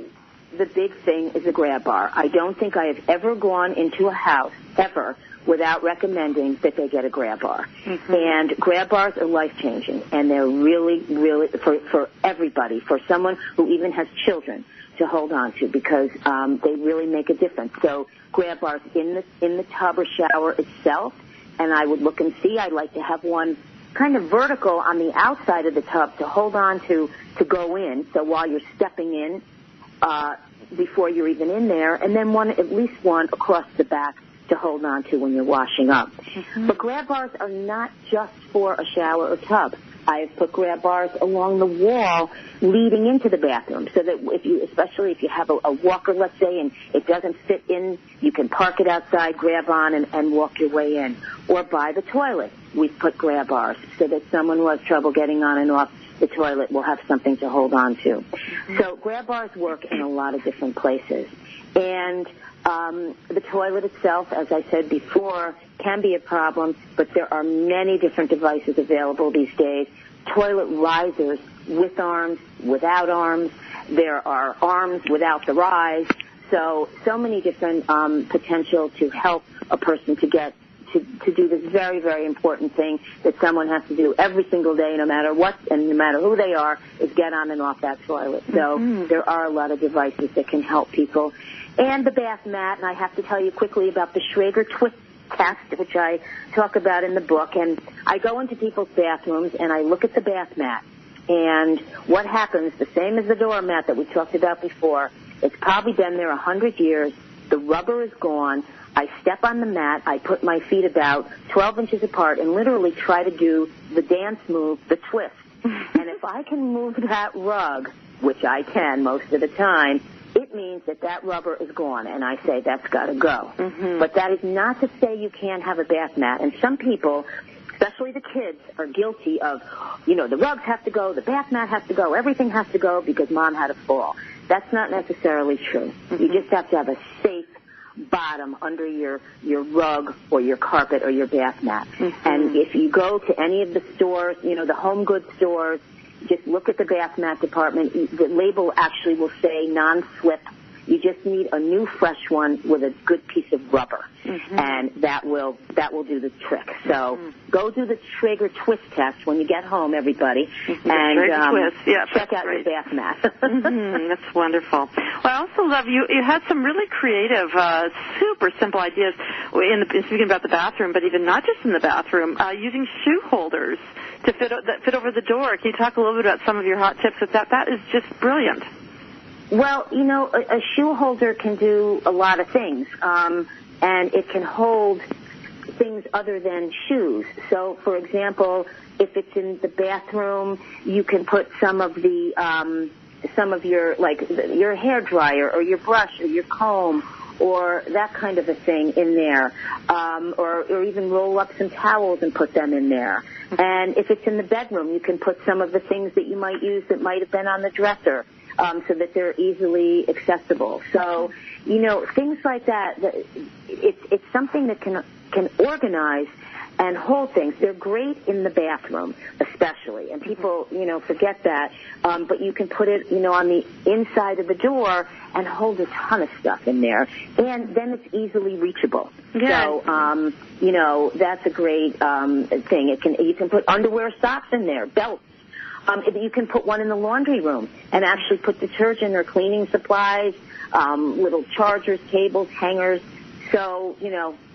the big thing is a grab bar. I don't think I have ever gone into a house, ever, without recommending that they get a grab bar. And grab bars are life-changing, and they're really, really, for everybody, for someone who even has children to hold on to, because they really make a difference. So grab bars in the tub or shower itself, and I would look and see. I'd like to have one kind of vertical on the outside of the tub to hold on to go in, so while you're stepping in, before you're even in there, and then at least one across the back to hold on to when you're washing up. But grab bars are not just for a shower or tub. I have put grab bars along the wall leading into the bathroom, so that especially if you have a walker, let's say, and it doesn't fit in, you can park it outside, grab on, and walk your way in. Or by the toilet, we've put grab bars so that someone who has trouble getting on and off the toilet will have something to hold on to. So grab bars work in a lot of different places. And the toilet itself, as I said before, can be a problem, but there are many different devices available these days. Toilet risers with arms, without arms. There are arms without the rise. So many different potential to help a person to get to do this very, very important thing that someone has to do every single day, no matter what and no matter who they are, is get on and off that toilet. So there are a lot of devices that can help people. And the bath mat, and I have to tell you quickly about the Schrager twist test, which I talk about in the book. And I go into people's bathrooms and I look at the bath mat. And what happens, the same as the doormat that we talked about before, it's probably been there 100 years. The rubber is gone. I step on the mat, I put my feet about 12 inches apart and literally try to do the dance move, the twist. And if I can move that rug, which I can most of the time, it means that rubber is gone, and I say that's got to go. But that is not to say you can't have a bath mat. And some people, especially the kids, are guilty of, the rugs have to go, the bath mat has to go, everything has to go because mom had a fall. That's not necessarily true. You just have to have a safe bottom under your rug or your carpet or your bath mat. And if you go to any of the stores, the home goods stores, just look at the bath mat department. The label actually will say non-slip. You just need a new, fresh one with a good piece of rubber, and that will do the trick. So go do the Schrager twist test when you get home, everybody, and check out your bath mat. That's wonderful. Well, I also love you had some really creative, super simple ideas speaking about the bathroom, but even not just in the bathroom, using shoe holders to fit over the door. Can you talk a little bit about some of your hot tips with that? That is just brilliant. Well, a shoe holder can do a lot of things, and it can hold things other than shoes. So, for example, if it's in the bathroom, you can put some of your hair dryer or your brush or your comb or that kind of a thing in there, or even roll up some towels and put them in there. And if it's in the bedroom, you can put some of the things that you might use that might have been on the dresser, so that they're easily accessible. So, things like that, it's something that can organize and hold things. They're great in the bathroom, especially, and people, forget that. But you can put it, on the inside of the door and hold a ton of stuff in there, and then it's easily reachable. Yeah. So, that's a great thing. You can put underwear, socks in there, belts. You can put one in the laundry room and actually put detergent or cleaning supplies, little chargers, cables, hangers. So,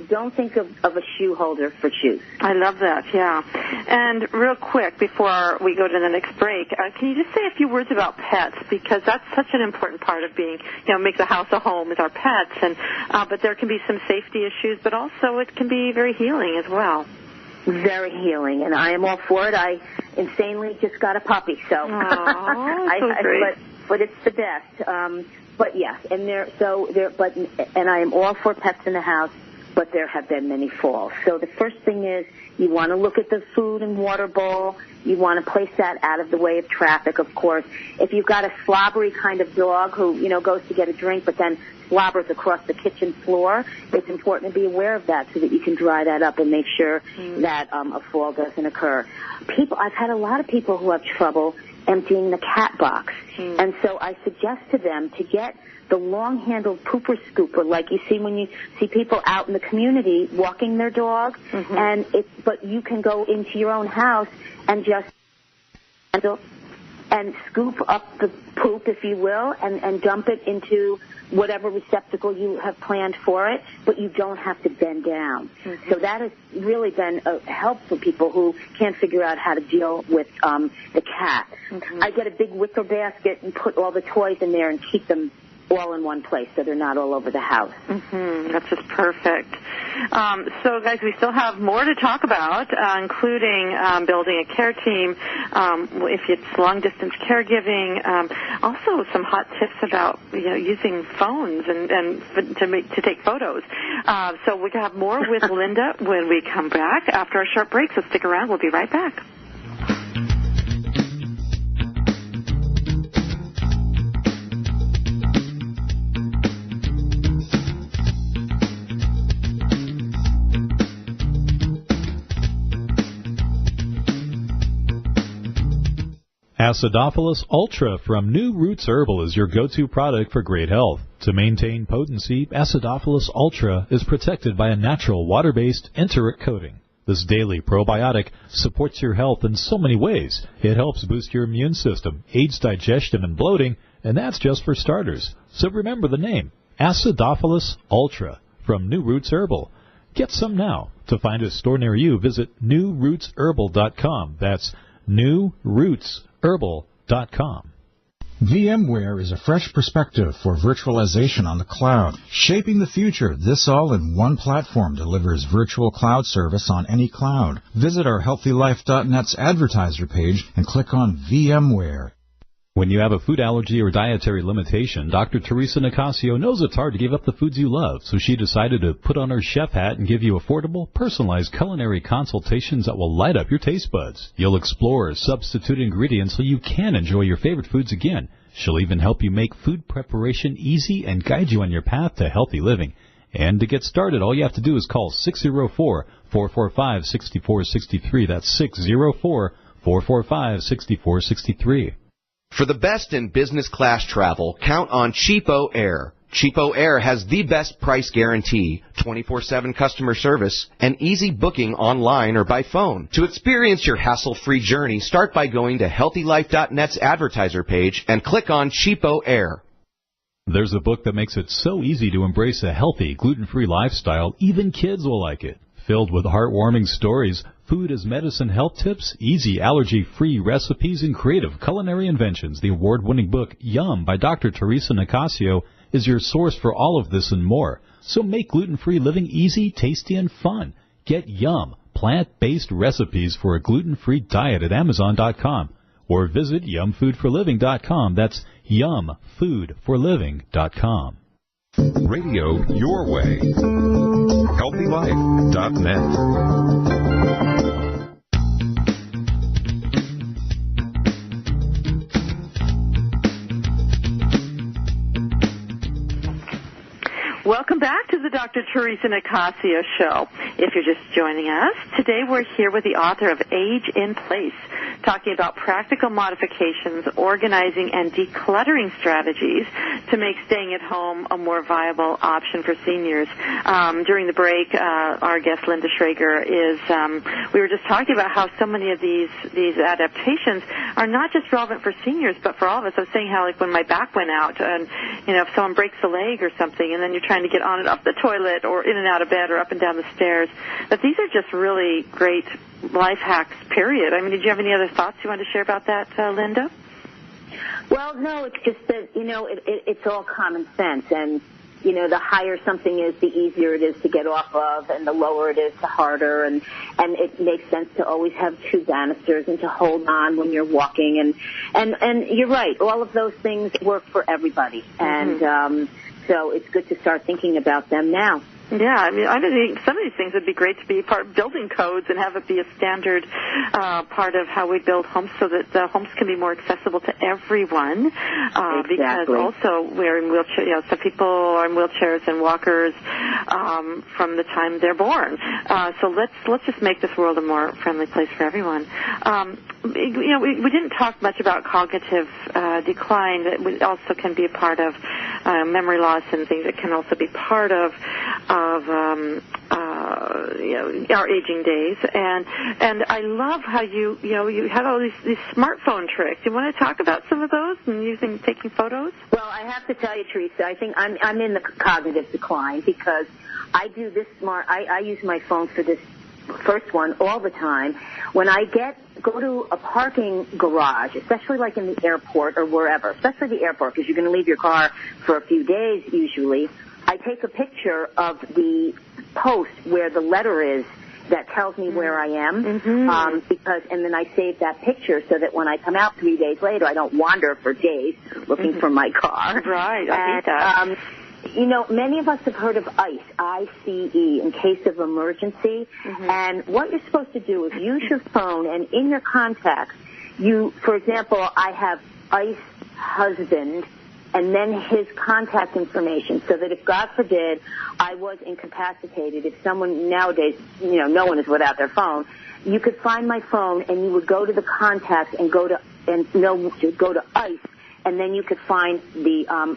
don't think of a shoe holder for shoes. I love that, yeah. And real quick, before we go to the next break, can you just say a few words about pets? Because that's such an important part of being, make the house a home with our pets. And but there can be some safety issues, but also it can be very healing as well. Very healing, and I am all for it. I insanely just got a puppy, so, so great. But it's the best. But yes, and I am all for pets in the house, but there have been many falls. So the first thing is you want to look at the food and water bowl. You want to place that out of the way of traffic, of course. If you've got a slobbery kind of dog who, goes to get a drink but then slobbers across the kitchen floor, it's important to be aware of that so that you can dry that up and make sure that a fall doesn't occur. I've had a lot of people who have trouble emptying the cat box. And so I suggest to them to get the long-handled pooper scooper like you see when you see people out in the community walking their dog. But you can go into your own house and just and scoop up the poop, if you will, and dump it into whatever receptacle you have planned for it, but you don't have to bend down. So that has really been a help for people who can't figure out how to deal with the cat. I get a big wicker basket and put all the toys in there and keep them all in one place so they're not all over the house. That's just perfect. So, guys, we still have more to talk about, including building a care team, if it's long-distance caregiving, also some hot tips about using phones and to take photos. So we have more with Lynda when we come back after a short break, so stick around. We'll be right back. Acidophilus Ultra from New Roots Herbal is your go-to product for great health. To maintain potency, Acidophilus Ultra is protected by a natural water-based enteric coating. This daily probiotic supports your health in so many ways. It helps boost your immune system, aids digestion and bloating, and that's just for starters. So remember the name, Acidophilus Ultra from New Roots Herbal. Get some now. To find a store near you, visit newrootsherbal.com. That's newrootsherbal.com. VMware is a fresh perspective for virtualization on the cloud. Shaping the future, this all-in-one platform delivers virtual cloud service on any cloud. Visit our HealthyLife.net's advertiser page and click on VMware. When you have a food allergy or dietary limitation, Dr. Theresa Nicassio knows it's hard to give up the foods you love, so she decided to put on her chef hat and give you affordable, personalized culinary consultations that will light up your taste buds. You'll explore substitute ingredients so you can enjoy your favorite foods again. She'll even help you make food preparation easy and guide you on your path to healthy living. And to get started, all you have to do is call 604-445-6463. That's 604-445-6463. For the best in business class travel, count on Cheapo Air. Cheapo Air has the best price guarantee, 24/7 customer service, and easy booking online or by phone. To experience your hassle-free journey, start by going to HealthyLife.net's advertiser page and click on Cheapo Air. There's a book that makes it so easy to embrace a healthy, gluten-free lifestyle, even kids will like it. Filled with heartwarming stories, food as medicine health tips, easy allergy-free recipes, and creative culinary inventions, the award-winning book Yum by Dr. Theresa Nicassio is your source for all of this and more. So make gluten-free living easy, tasty, and fun. Get Yum, plant-based recipes for a gluten-free diet at Amazon.com or visit yumfoodforliving.com. That's yumfoodforliving.com. Radio your way. HealthyLife.net. Welcome back to the Dr. Theresa Nicassio Show. If you're just joining us, today we're here with the author of Age in Place, talking about practical modifications, organizing, and decluttering strategies to make staying at home a more viable option for seniors. During the break, our guest, Lynda Shrager, we were just talking about how so many of these adaptations are not just relevant for seniors, but for all of us. I was saying how, like, when my back went out, and, if someone breaks a leg or something, and then you're trying to get on and off the toilet or in and out of bed or up and down the stairs, that these are just really great life hacks, period. I mean, did you have any other thoughts you wanted to share about that, Lynda? Well, no, it's just that, it's all common sense. And, the higher something is, the easier it is to get off of, and the lower it is, the harder. And it makes sense to always have two banisters and to hold on when you're walking. And you're right, all of those things work for everybody. Mm-hmm. And so it's good to start thinking about them now. Yeah, I mean, I think some of these things would be great to be part of building codes and have it be a standard part of how we build homes, so that the homes can be more accessible to everyone. Exactly. Because also we're in wheelchairs. Some people are in wheelchairs and walkers from the time they're born. So let's just make this world a more friendly place for everyone. We didn't talk much about cognitive decline. That also can be a part of memory loss and things that can also be part of our aging days, and I love how you had all these smartphone tricks. You want to talk about some of those and taking photos? Well, I have to tell you, Theresa, I think I'm in the cognitive decline because I do this I use my phone for this first one all the time. When I go to a parking garage, especially like in the airport or wherever, especially the airport, because you're going to leave your car for a few days usually, I take a picture of the post where the letter is that tells me where I am, and then I save that picture so that when I come out 3 days later, I don't wander for days looking for my car. Right, I hate that. Many of us have heard of ICE, I-C-E, in case of emergency. And what you're supposed to do is use your phone, and in your contacts, for example, I have ICE husband, and then his contact information, so that if, God forbid, I was incapacitated, if someone nowadays, no one is without their phone, you could find my phone and you would go to the contacts and go to ICE, and then you could find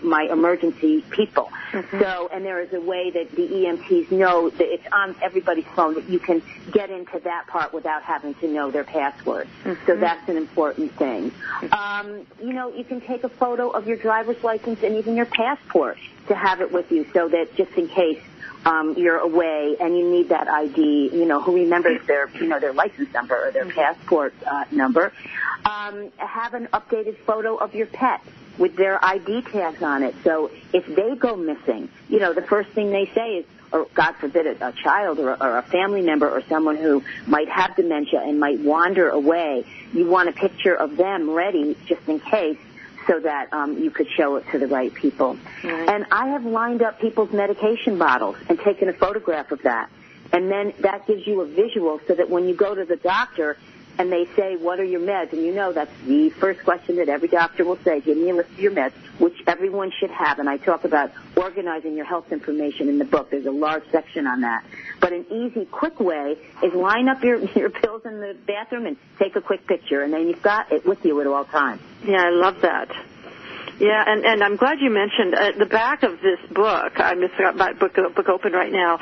my emergency people. So, and there is a way that the EMTs know that it's on everybody's phone, that you can get into that part without having to know their password. So that's an important thing. You can take a photo of your driver's license and even your passport to have it with you, so that just in case you're away and you need that ID, who remembers their license number or their passport number. Have an updated photo of your pet with their ID tags on it. So if they go missing, the first thing they say is, or God forbid, a child or a family member or someone who might have dementia and might wander away, you want a picture of them ready just in case, so that you could show it to the right people. Right. And I have lined up people's medication bottles and taken a photograph of that. And then that gives you a visual, so that when you go to the doctor and they say, what are your meds? And that's the first question that every doctor will say, give me a list of your meds, which everyone should have. And I talk about organizing your health information in the book. There's a large section on that. But an easy, quick way is line up your pills in the bathroom and take a quick picture, and then you've got it with you at all times. Yeah, I love that. Yeah, and I'm glad you mentioned the back of this book. I just got my book open right now.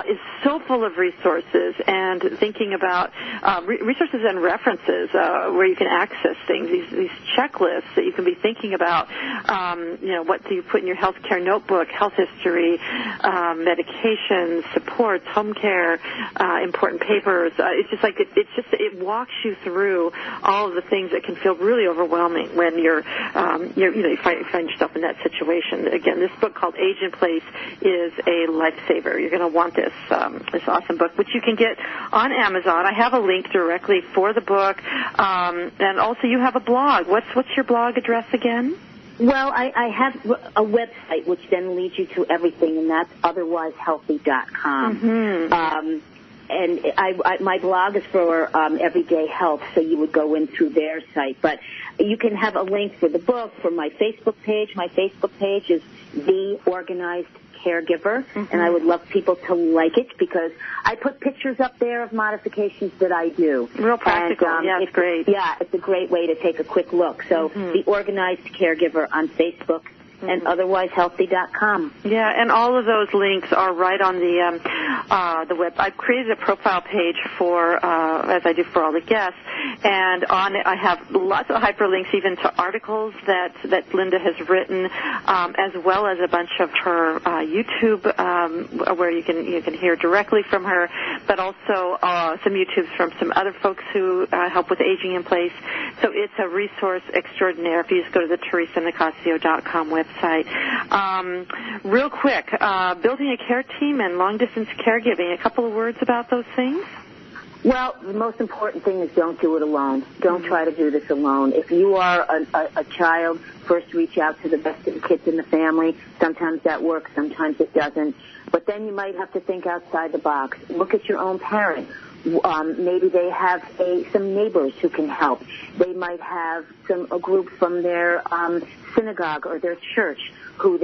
Is so full of resources and thinking about resources and references where you can access things. These checklists that you can be thinking about. What do you put in your health care notebook? Health history, medications, supports, home care, important papers. It's just like it walks you through all of the things that can feel really overwhelming when you find yourself in that situation. Again, this book called Age in Place is a lifesaver. You're going to want this awesome book, which you can get on Amazon. I have a link directly for the book, and also you have a blog. What's your blog address again? Well, I have a website which then leads you to everything, and that's otherwisehealthy.com. Mm-hmm. And my blog is for everyday health, so you would go in through their site. But you can have a link for the book, for my Facebook page. My Facebook page is The Organized Caregiver, and I would love people to like it because I put pictures up there of modifications that I do. Real practical. And, it's great. Yeah, it's a great way to take a quick look. So The Organized Caregiver on Facebook and otherwisehealthy.com. Yeah, and all of those links are right on the web. I've created a profile page for, as I do for all the guests, and on it I have lots of hyperlinks even to articles that Lynda has written, as well as a bunch of her YouTube where you can hear directly from her, but also some YouTubes from some other folks who help with aging in place. So it's a resource extraordinaire if you just go to the TheresaNicassio.com website. Real quick, building a care team and long-distance caregiving, a couple of words about those things? Well, the most important thing is don't do it alone. Don't try to do this alone. If you are a child, first reach out to the best of the kids in the family. Sometimes that works, sometimes it doesn't. But then you might have to think outside the box. Look at your own parent. Maybe they have some neighbors who can help. They might have a group from their synagogue or their church who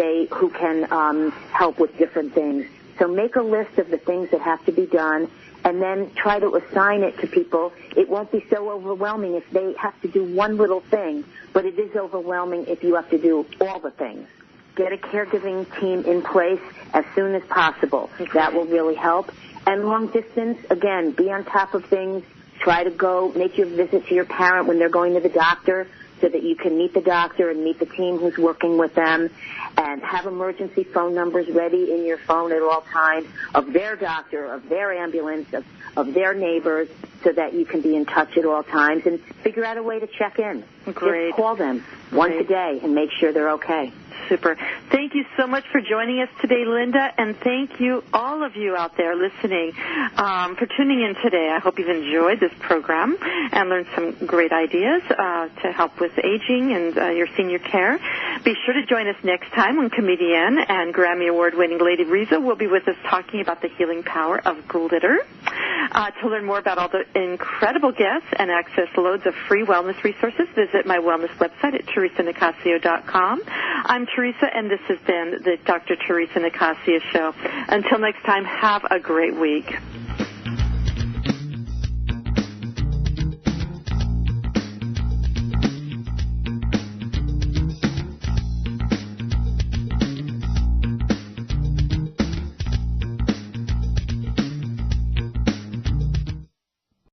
can help with different things. So make a list of the things that have to be done, and then try to assign it to people. It won't be so overwhelming if they have to do one little thing, but it is overwhelming if you have to do all the things. Get a caregiving team in place as soon as possible. That will really help. And long distance, again, be on top of things. Try to go make your visit to your parent when they're going to the doctor so that you can meet the doctor and meet the team who's working with them, and have emergency phone numbers ready in your phone at all times of their doctor, of their ambulance, of their neighbors, so that you can be in touch at all times and figure out a way to check in. Great. Just call them once a day and make sure they're okay. Super. Thank you so much for joining us today, Lynda, and thank you, all of you out there listening, for tuning in today. I hope you've enjoyed this program and learned some great ideas to help with aging and your senior care. Be sure to join us next time when comedian and Grammy Award-winning Lady Riza will be with us talking about the healing power of glitter. To learn more about all the incredible guests and access loads of free wellness resources, visit my wellness website at TheresaNicassio.com. I'm Theresa, and this has been the Dr. Theresa Nicassio Show. Until next time, have a great week.